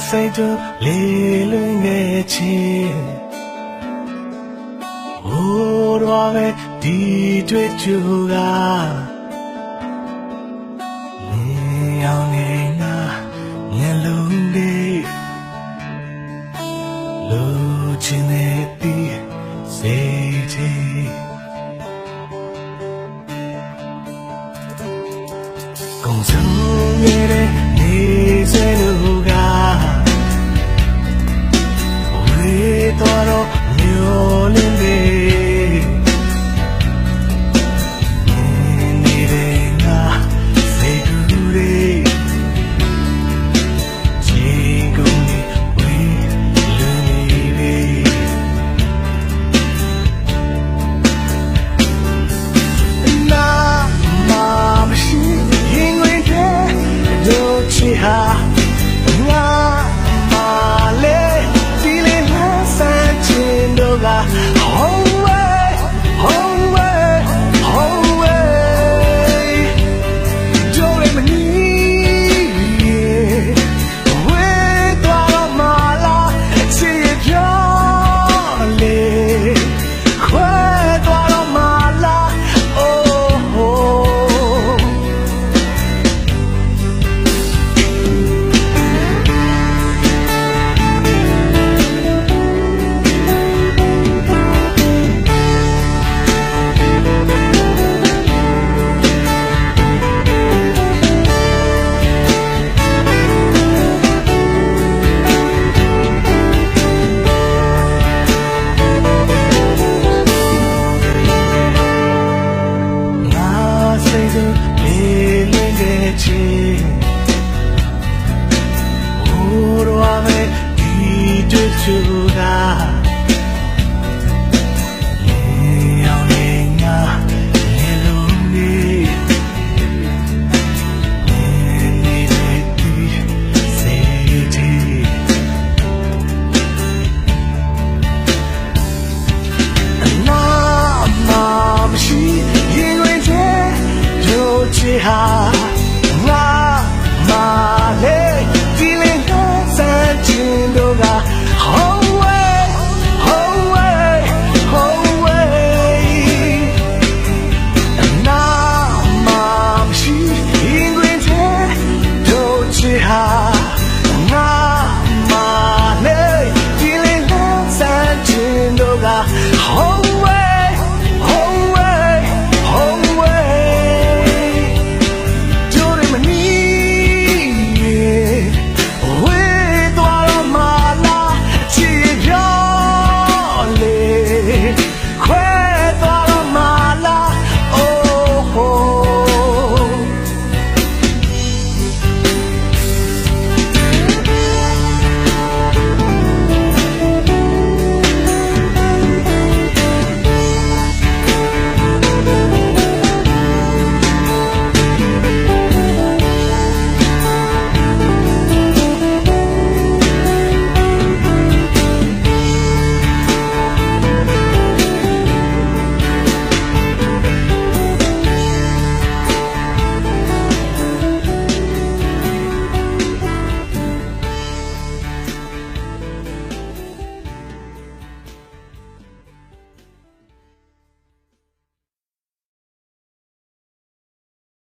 စိတ်တို့လေးလွင်ခဲ့ချင်းဟိုတော့ပဲဒီတွေ့ကြူကမြင်အောင်နေနာမျက်လုံးလေးလိုချင်တဲ့ဒီစိတ်ကြီးကုန်ဆုံးရဲ့နေစဲလူကဝေးတော့မျိုးလင်းလေးနေတဲ့ငါစိတ်ကူးလေးချိန်ကုန်နေဝေးလွန်နေပြီနာမမရှိရင်ဝင်တဲ့တို့ချီဟာငါမလေးဒီလေးလမ်းဆန်းချင်တော့က home way home way home way ကြိုးရမနီဝေးတော့မလားချစ်ပြောလေခွဲတော့မလား oh oh ချူက